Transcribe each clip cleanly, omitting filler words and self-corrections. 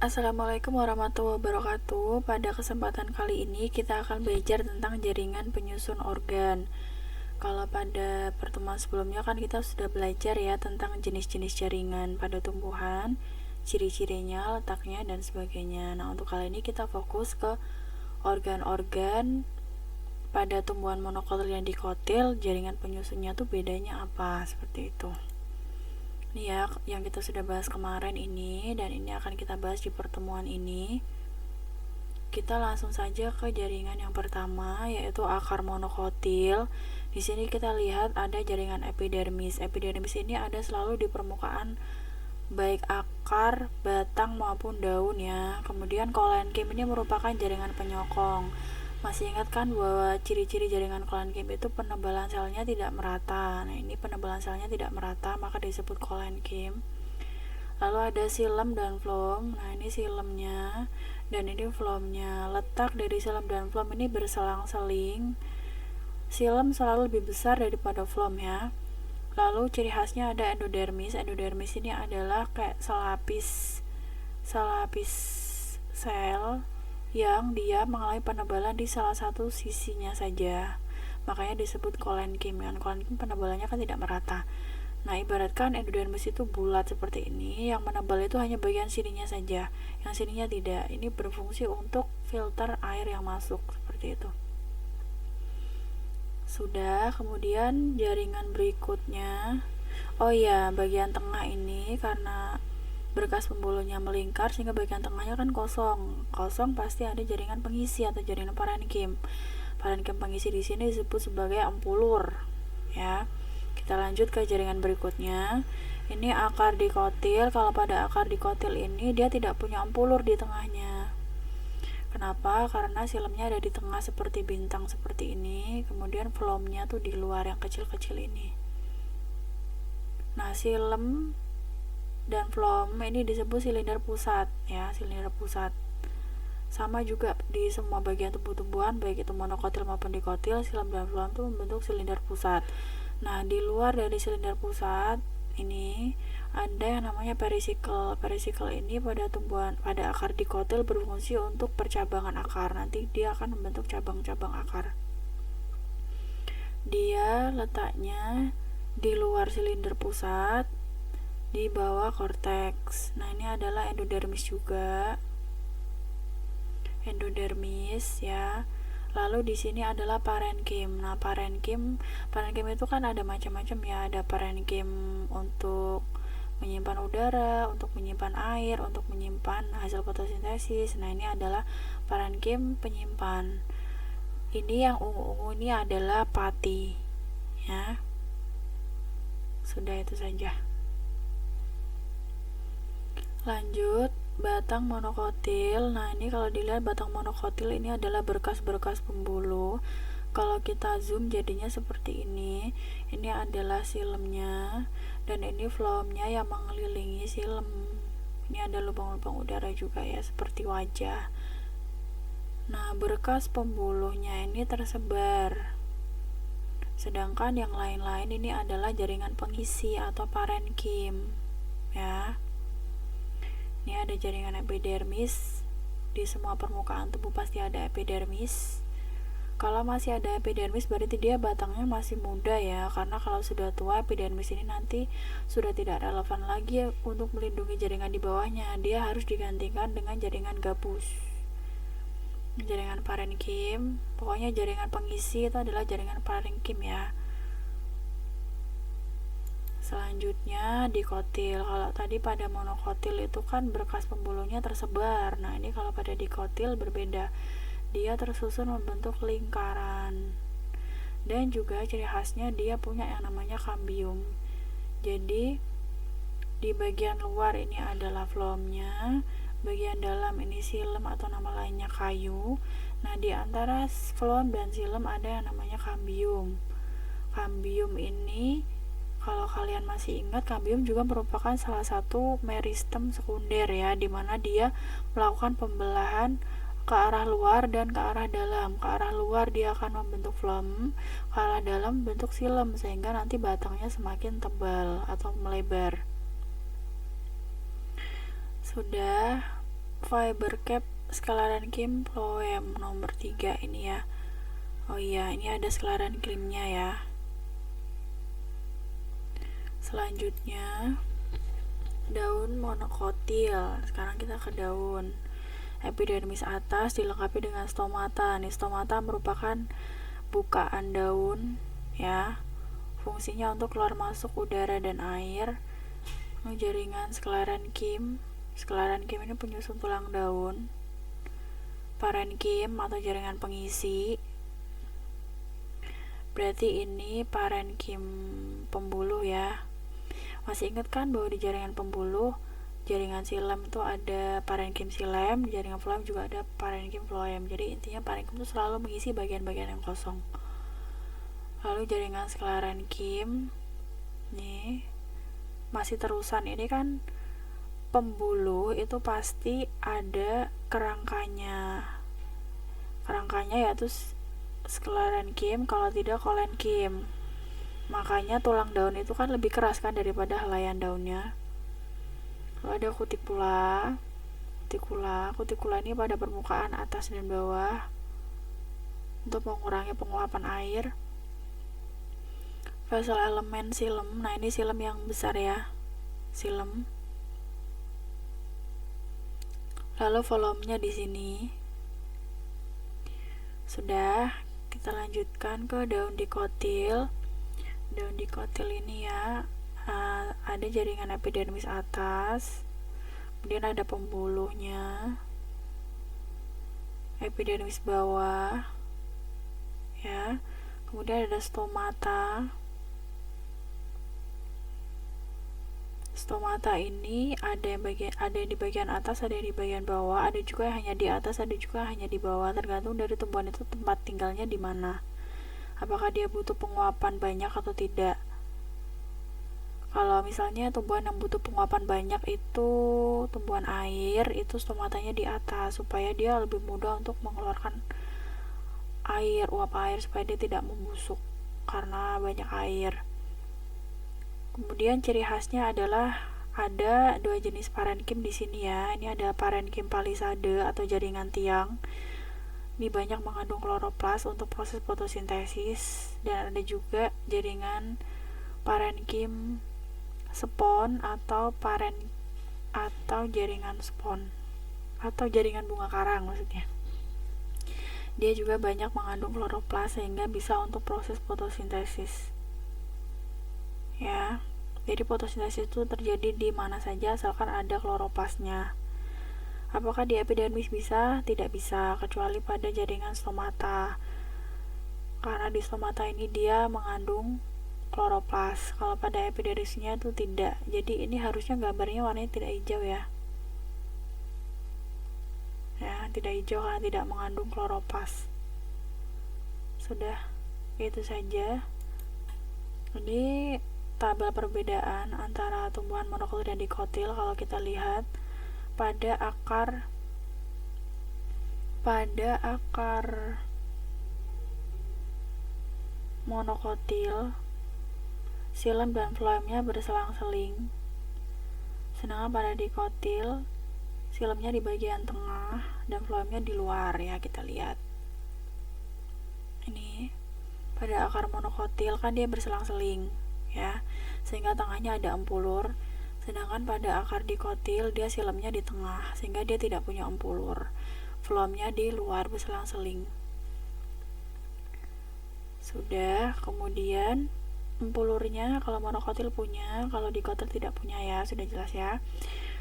Assalamualaikum warahmatullahi wabarakatuh. Pada kesempatan kali ini kita akan belajar tentang jaringan penyusun organ. Kalau pada pertemuan sebelumnya kan kita sudah belajar ya tentang jenis-jenis jaringan pada tumbuhan, ciri-cirinya, letaknya, dan sebagainya. Nah, untuk kali ini kita fokus ke organ-organ pada tumbuhan monokotil dan dikotil. Jaringan penyusunnya tuh bedanya apa, seperti itu. Ini ya yang kita sudah bahas kemarin ini, dan ini akan kita bahas di pertemuan ini. Kita langsung saja ke jaringan yang pertama, yaitu akar monokotil. Di sini kita lihat ada jaringan epidermis. Epidermis ini ada selalu di permukaan baik akar, batang maupun daun ya. Kemudian kolenkim ini merupakan jaringan penyokong. Masih ingat kan bahwa ciri-ciri jaringan kolenkim itu penebalan selnya tidak merata. Nah, ini penebalan selnya tidak merata, maka disebut kolenkim. Lalu ada silem dan floem. Nah, ini silemnya dan ini floemnya. Letak dari silem dan floem ini berselang-seling. Silem selalu lebih besar daripada floem ya. Lalu ciri khasnya ada endodermis. Endodermis ini adalah kayak selapis sel yang dia mengalami penebalan di salah satu sisinya saja. Makanya disebut kolenkim. Kolenkim penebalannya kan tidak merata. Nah, ibaratkan endodermis itu bulat seperti ini, yang menebal itu hanya bagian sininya saja, yang sininya tidak. Ini berfungsi untuk filter air yang masuk, seperti itu. Sudah, kemudian jaringan berikutnya. Oh iya, bagian tengah ini karena berkas pembuluhnya melingkar sehingga bagian tengahnya kan kosong. Kosong pasti ada jaringan pengisi atau jaringan parenkim. Parenkim pengisi di sini disebut sebagai ampulur, ya. Kita lanjut ke jaringan berikutnya. Ini akar dikotil. Kalau pada akar dikotil ini dia tidak punya ampulur di tengahnya. Kenapa? Karena silemnya ada di tengah seperti bintang seperti ini. Kemudian floemnya tuh di luar yang kecil-kecil ini. Nah, silem dan floem ini disebut silinder pusat ya, silinder pusat. Sama juga di semua bagian tumbuh-tumbuhan, baik itu monokotil maupun dikotil, silem dan floem itu membentuk silinder pusat. Nah, di luar dari silinder pusat ini ada yang namanya perisikel. Perisikel ini pada akar dikotil berfungsi untuk percabangan akar. Nanti dia akan membentuk cabang-cabang akar. Dia letaknya di luar silinder pusat, di bawah korteks. Nah, ini adalah endodermis juga. Endodermis ya. Lalu di sini adalah parenkim. Nah, parenkim itu kan ada macam-macam ya. Ada parenkim untuk menyimpan udara, untuk menyimpan air, untuk menyimpan hasil fotosintesis. Nah, ini adalah parenkim penyimpan. Ini yang ungu-ungu ini adalah pati ya. Sudah, itu saja. Lanjut, batang monokotil. Nah, ini kalau dilihat batang monokotil ini adalah berkas-berkas pembuluh. Kalau kita zoom jadinya seperti ini. Ini adalah silemnya dan ini floemnya yang mengelilingi silem. Ini ada lubang-lubang udara juga ya, seperti wajah. Nah, berkas pembuluhnya ini tersebar. Sedangkan yang lain-lain ini adalah jaringan pengisi atau parenkim ya. Ini ada jaringan epidermis. Di semua permukaan tubuh pasti ada epidermis. Kalau masih ada epidermis berarti dia batangnya masih muda ya, karena kalau sudah tua epidermis ini nanti sudah tidak relevan lagi untuk melindungi jaringan di bawahnya. Dia harus digantikan dengan jaringan gabus, jaringan parenkim. Pokoknya jaringan pengisi itu adalah jaringan parenkim ya. Selanjutnya dikotil. Kalau tadi pada monokotil itu kan berkas pembuluhnya tersebar. Nah, ini kalau pada dikotil berbeda. Dia tersusun membentuk lingkaran. Dan juga ciri khasnya dia punya yang namanya kambium. Jadi di bagian luar ini adalah floemnya, bagian dalam ini silem atau nama lainnya kayu. Nah, di antara floem dan silem ada yang namanya kambium. Kambium ini kalau kalian masih ingat, kambium juga merupakan salah satu meristem sekunder ya, dimana dia melakukan pembelahan ke arah luar dan ke arah dalam. Ke arah luar dia akan membentuk floem, ke arah dalam membentuk silem, sehingga nanti batangnya semakin tebal atau melebar. Sudah. fiber cap skeleran kim phloem nomor 3 ini ya. Oh iya, ini ada skeleran kimnya ya. Selanjutnya daun monokotil. Sekarang kita ke daun. Epidermis atas dilengkapi dengan stomata. Nih, stomata merupakan bukaan daun ya. Fungsinya untuk keluar masuk udara dan air. Jaringan skeleran kim. Skeleran kim ini penyusun tulang daun. Parenkim atau jaringan pengisi. Berarti ini parenkim pembuluh ya. Masih ingat kan bahwa di jaringan pembuluh, jaringan xilem itu ada parenkim xilem, di jaringan phloem juga ada parenkim phloem. Jadi intinya parenkim itu selalu mengisi bagian-bagian yang kosong. Lalu jaringan skeleran kim, nih masih terusan. Ini kan pembuluh itu pasti ada kerangkanya. Kerangkanya yaitu skeleran kim, kalau tidak kolenkim. Makanya tulang daun itu kan lebih keras kan daripada helaian daunnya. Lalu ada kutikula. Kutikula ini pada permukaan atas dan bawah untuk mengurangi penguapan air. Vessel elemen xilem. Nah, ini xilem yang besar ya. Xilem. Lalu volumenya di sini. Sudah, kita lanjutkan ke daun dikotil. Daun dikotil ini ya, ada jaringan epidermis atas, kemudian ada pembuluhnya, epidermis bawah ya, kemudian ada stomata. Stomata ini ada yang di bagian atas, ada yang di bagian bawah, ada juga yang hanya di atas, ada juga yang hanya di bawah, tergantung dari tumbuhan itu tempat tinggalnya di mana. Apakah dia butuh penguapan banyak atau tidak. Kalau misalnya tumbuhan yang butuh penguapan banyak itu tumbuhan air, itu stomatanya di atas supaya dia lebih mudah untuk mengeluarkan air, uap air, supaya dia tidak membusuk karena banyak air. Kemudian ciri khasnya adalah ada dua jenis parenkim di sini ya. Ini ada parenkim palisade atau jaringan tiang. Ini banyak mengandung kloroplas untuk proses fotosintesis, dan ada juga jaringan parenkim spon atau jaringan spon atau jaringan bunga karang maksudnya. Dia juga banyak mengandung kloroplas sehingga bisa untuk proses fotosintesis. Ya. Jadi fotosintesis itu terjadi di mana saja asalkan ada kloroplasnya. Apakah di epidermis bisa? Tidak bisa, kecuali pada jaringan stomata. Karena di stomata ini dia mengandung kloroplas. Kalau pada epidermisnya itu tidak. Jadi ini harusnya gambarnya warnanya tidak hijau ya. Ya, tidak hijau karena tidak mengandung kloroplas. Sudah, itu saja. Jadi tabel perbedaan antara tumbuhan monokotil dan dikotil kalau kita lihat pada akar monokotil, xilem dan phloemnya berselang-seling. Sedangkan pada dikotil, xilemnya di bagian tengah dan phloemnya di luar ya, kita lihat. Ini pada akar monokotil kan dia berselang-seling ya, sehingga tengahnya ada empulur. Sedangkan pada akar dikotil dia xilemnya di tengah sehingga dia tidak punya empulur. Phloemnya di luar berselang-seling. Sudah, kemudian empulurnya kalau monokotil punya, kalau dikotil tidak punya ya, sudah jelas ya.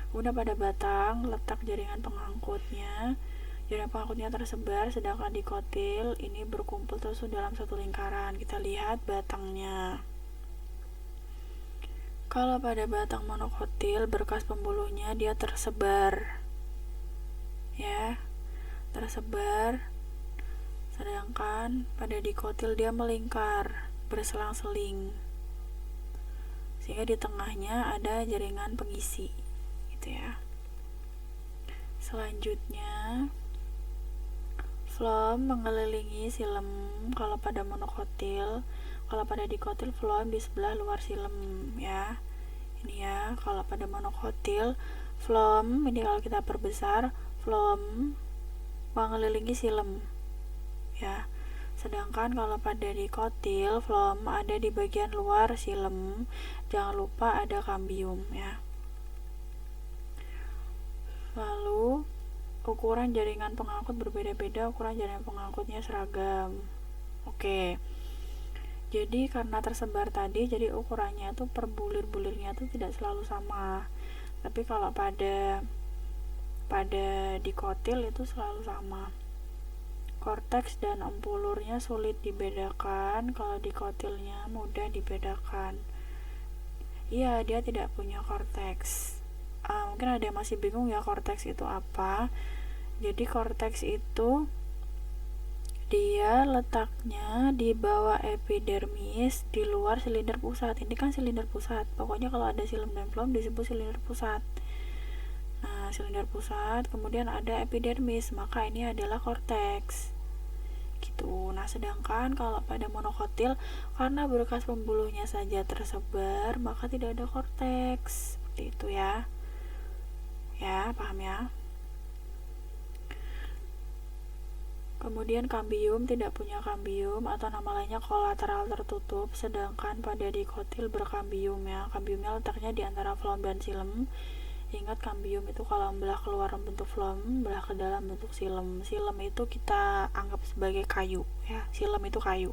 Kemudian pada batang letak jaringan pengangkutnya. Jaringan pengangkutnya tersebar, sedangkan dikotil ini berkumpul terus dalam satu lingkaran. Kita lihat batangnya. Kalau pada batang monokotil berkas pembuluhnya dia tersebar ya, tersebar. Sedangkan pada dikotil dia melingkar, berselang-seling, sehingga di tengahnya ada jaringan pengisi gitu ya. Selanjutnya phloem mengelilingi xilem kalau pada monokotil. Kalau pada dikotil phloem di sebelah luar xilem ya. Ini ya, kalau pada monokotil phloem ini kalau kita perbesar, Phloem mengelilingi xilem ya. Sedangkan kalau pada dikotil, phloem ada di bagian luar xilem. Jangan lupa ada cambium ya. Lalu ukuran jaringan pengangkut berbeda-beda, ukuran jaringan pengangkutnya seragam. Oke. Jadi karena tersebar tadi, jadi ukurannya itu per bulir-bulirnya itu tidak selalu sama. Tapi kalau pada dikotil itu selalu sama. Korteks dan empulurnya sulit dibedakan, kalau dikotilnya mudah dibedakan. Iya, dia tidak punya korteks. Mungkin ada yang masih bingung ya korteks itu apa. Jadi korteks itu dia letaknya di bawah epidermis, di luar silinder pusat. Ini kan silinder pusat. Pokoknya kalau ada xilem dan phloem disebut silinder pusat. Nah, silinder pusat, kemudian ada epidermis, maka ini adalah korteks. Gitu. Nah, sedangkan kalau pada monokotil, karena berkas pembuluhnya saja tersebar, maka tidak ada korteks. Seperti itu ya. Ya, paham ya? Kemudian cambium tidak punya cambium atau nama lainnya kolateral tertutup, sedangkan pada dikotil berkambium ya. Cambiumnya letaknya di antara phloem dan xilem. Ingat cambium itu kalau belah keluar bentuk phloem, belah ke dalam bentuk xilem. Xilem itu kita anggap sebagai kayu ya. Xilem itu kayu.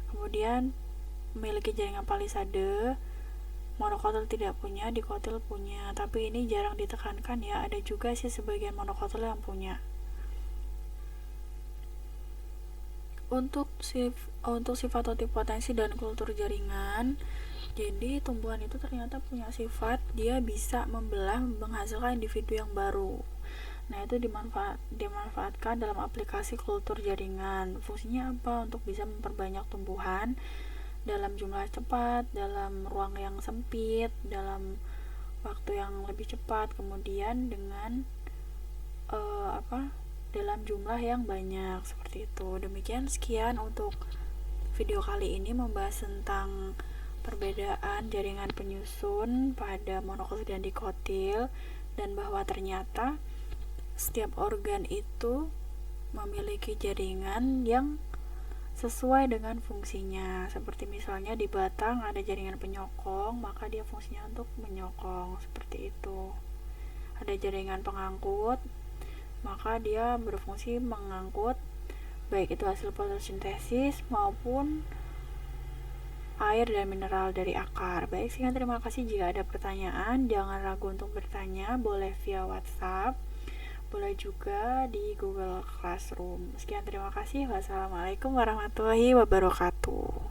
Kemudian memiliki jaringan palisade. Monokotil tidak punya, dikotil punya. Tapi ini jarang ditekankan ya. Ada juga sih sebagian monokotil yang punya. Untuk sifat totipotensi dan kultur jaringan, jadi tumbuhan itu ternyata punya sifat dia bisa membelah, menghasilkan individu yang baru. Nah, itu dimanfaatkan dalam aplikasi kultur jaringan. Fungsinya apa? Untuk bisa memperbanyak tumbuhan dalam jumlah cepat, dalam ruang yang sempit, dalam waktu yang lebih cepat, kemudian dengan dalam jumlah yang banyak, seperti itu. Demikian sekian untuk video kali ini membahas tentang perbedaan jaringan penyusun pada monokotil dan dikotil, dan bahwa ternyata setiap organ itu memiliki jaringan yang sesuai dengan fungsinya. Seperti misalnya di batang ada jaringan penyokong, maka dia fungsinya untuk menyokong, seperti itu. Ada jaringan pengangkut, maka dia berfungsi mengangkut baik itu hasil fotosintesis maupun air dan mineral dari akar. Baik, sekian, terima kasih. Jika ada pertanyaan, jangan ragu untuk bertanya, boleh via WhatsApp, boleh juga di Google Classroom. Sekian, terima kasih. Wassalamualaikum warahmatullahi wabarakatuh.